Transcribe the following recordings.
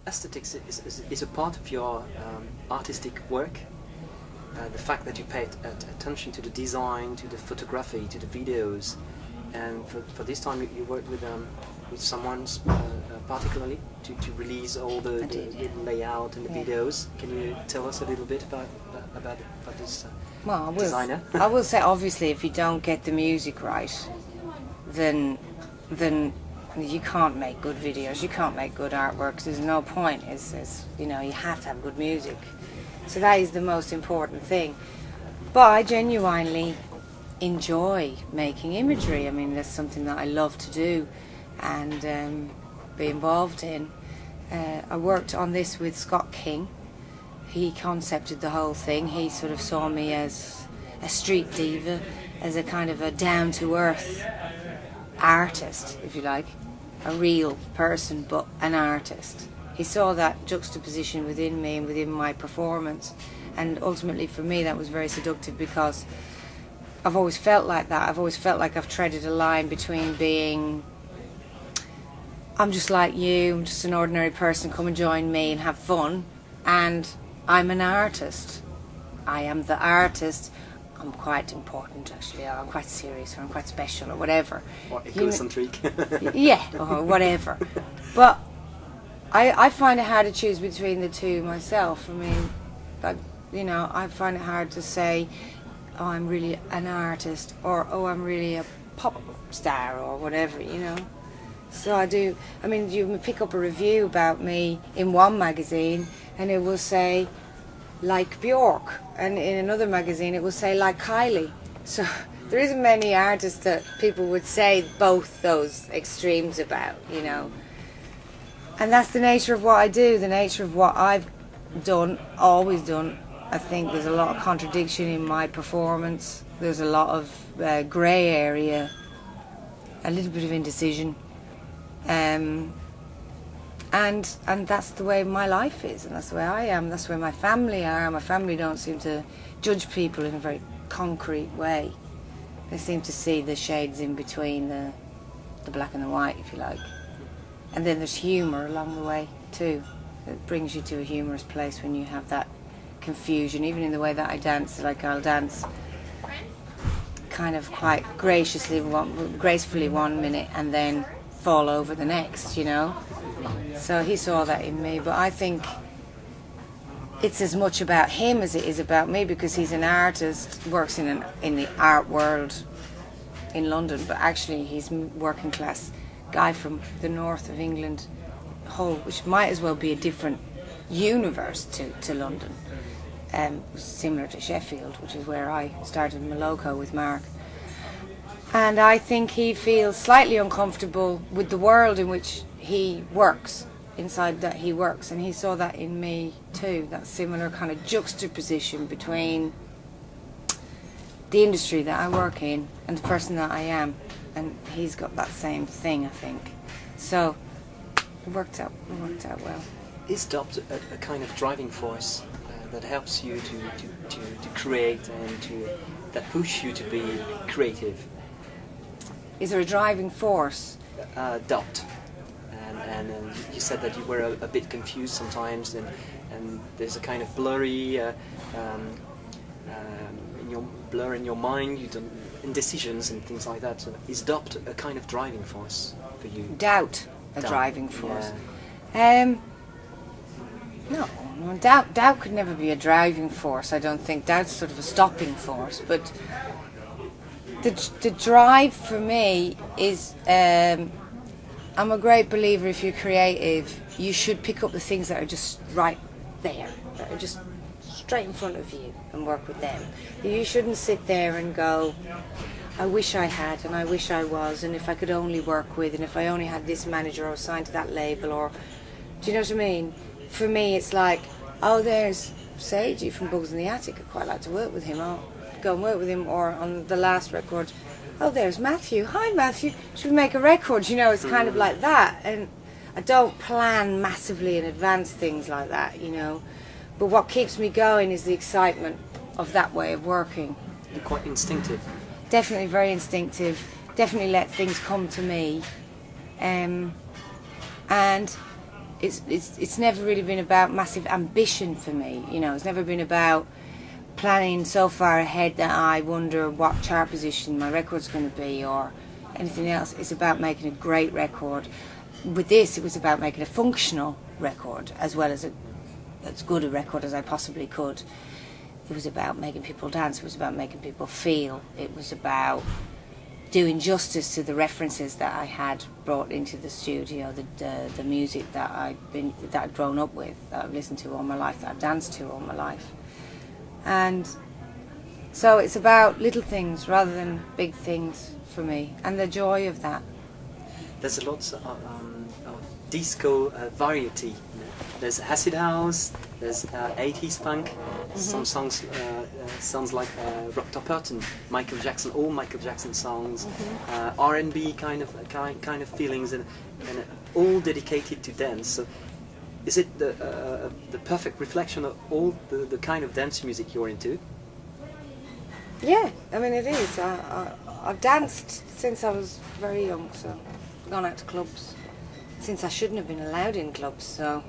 aesthetics is a part of your artistic work. The fact that you pay attention to the design, to the photography, to the videos, and for this time you worked with someone particularly to release all the layout and the videos. Can you tell us a little bit about this designer? I will say, obviously, if you don't get the music right, then you can't make good videos, you can't make good artwork. There's no point. It's you know, you have to have good music. So that is the most important thing. But I genuinely enjoy making imagery. I mean, that's something that I love to do and be involved in. I worked on this with Scott King. He concepted the whole thing. He sort of saw me as a street diva, as a kind of a down-to-earth artist, if you like. A real person, but an artist. He saw that juxtaposition within me and within my performance, and ultimately for me that was very seductive, because I've always felt like that. I've always felt like I've treaded a line between being, I'm just like you, I'm just an ordinary person, come and join me and have fun, and I'm an artist. I am the artist. I'm quite important, actually, or I'm quite serious, or I'm quite special, or whatever. Or egocentric. Yeah, or whatever. But I find it hard to choose between the two myself. I mean, you know, I find it hard to say, oh, I'm really an artist, or oh, I'm really a pop star, or whatever, you know. So I do. I mean, you pick up a review about me in one magazine, and it will say, like Bjork, and in another magazine it will say, like Kylie. So there isn't many artists that people would say both those extremes about, you know. And that's the nature of what I do, the nature of what I've done, always done. I think there's a lot of contradiction in my performance. There's a lot of grey area, a little bit of indecision. And that's the way my life is, and that's the way I am, that's the way my family are. My family don't seem to judge people in a very concrete way. They seem to see the shades in between, the black and the white, if you like. And then there's humour along the way too. It brings you to a humorous place when you have that confusion, even in the way that I dance. Like, I'll dance kind of quite gracefully one minute and then fall over the next, you know. So he saw that in me, but I think it's as much about him as it is about me, because he's an artist, works in the art world in London, but actually he's a working class guy from the north of England, which might as well be a different universe to London, similar to Sheffield, which is where I started my loco with Mark. And I think he feels slightly uncomfortable with the world in which he works, inside that he works, and he saw that in me too, that similar kind of juxtaposition between the industry that I work in and the person that I am, and he's got that same thing, I think. So it worked out well. Is doubt a kind of driving force that helps you to create and that push you to be creative? Is there a driving force? Doubt. And you said that you were a bit confused sometimes, and there's a kind of blurry blur in your mind. You don't, indecisions and things like that. So is doubt a kind of driving force for you? Doubt a driving force. Yeah. No, doubt could never be a driving force. I don't think. Doubt's sort of a stopping force, but the drive for me is. I'm a great believer, if you're creative, you should pick up the things that are just right there, that are just straight in front of you, and work with them. You shouldn't sit there and go, I wish I had, and I wish I was, and if I could only work with, and if I only had this manager or signed to that label, or, do you know what I mean? For me, it's like, oh, there's Seiji from Bugs in the Attic, I'd quite like to work with him, I'll go and work with him. Or on the last record, oh, there's Matthew. Hi, Matthew. Should we make a record? You know, it's kind of like that. And I don't plan massively in advance things like that, you know. But what keeps me going is the excitement of that way of working. You're quite instinctive. Definitely very instinctive. Definitely let things come to me. And it's never really been about massive ambition for me. You know, it's never been about planning so far ahead that I wonder what chart position my record's going to be or anything else. It's about making a great record. With this, it was about making a functional record as well as as good a record as I possibly could. It was about making people dance. It was about making people feel. It was about doing justice to the references that I had brought into the studio, the music that I'd grown up with, that I've listened to all my life, that I've danced to all my life. And so it's about little things rather than big things for me, and the joy of that. There's a lot of disco variety. There's acid house, there's 80s punk, some songs sounds like Rock Burton, Michael Jackson, all Michael Jackson songs, R&B kind of feelings, and all dedicated to dance. So is it the perfect reflection of all the kind of dance music you're into? Yeah, I mean it is. I've danced since I was very young, so I've gone out to clubs since I shouldn't have been allowed in clubs. So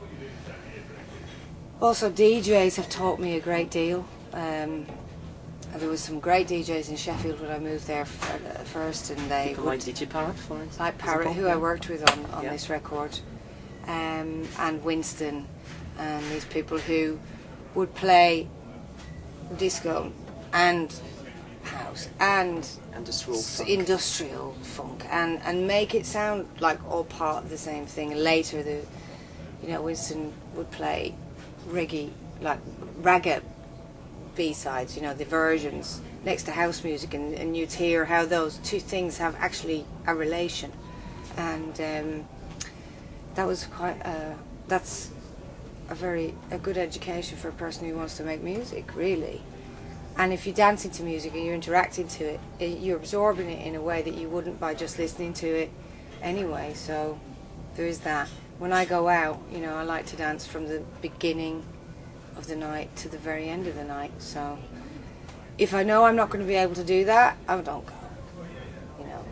also DJs have taught me a great deal. There was some great DJs in Sheffield when I moved there first, and they people like DJ Parrot, for instance. Like Parrot, who I worked with on this record, and Winston, and these people who would play disco and house and industrial funk and make it sound like all part of the same thing. And later, Winston would play reggae, like ragga B-sides, the versions next to house music, and you'd hear how those two things have actually a relation. And that was that's a good education for a person who wants to make music, really. And if you're dancing to music and you're interacting to it, you're absorbing it in a way that you wouldn't by just listening to it anyway. So there is that. When I go out, I like to dance from the beginning of the night to the very end of the night. So if I know I'm not going to be able to do that, I don't go.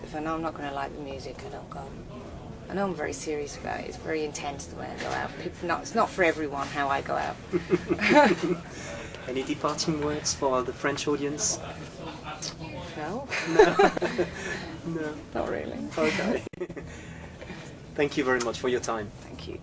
If I know I'm not going to like the music, I don't go. I know I'm very serious about it. It's very intense the way I go out. It's not for everyone how I go out. Any departing words for the French audience? No. No. Not really. Okay. Thank you very much for your time. Thank you.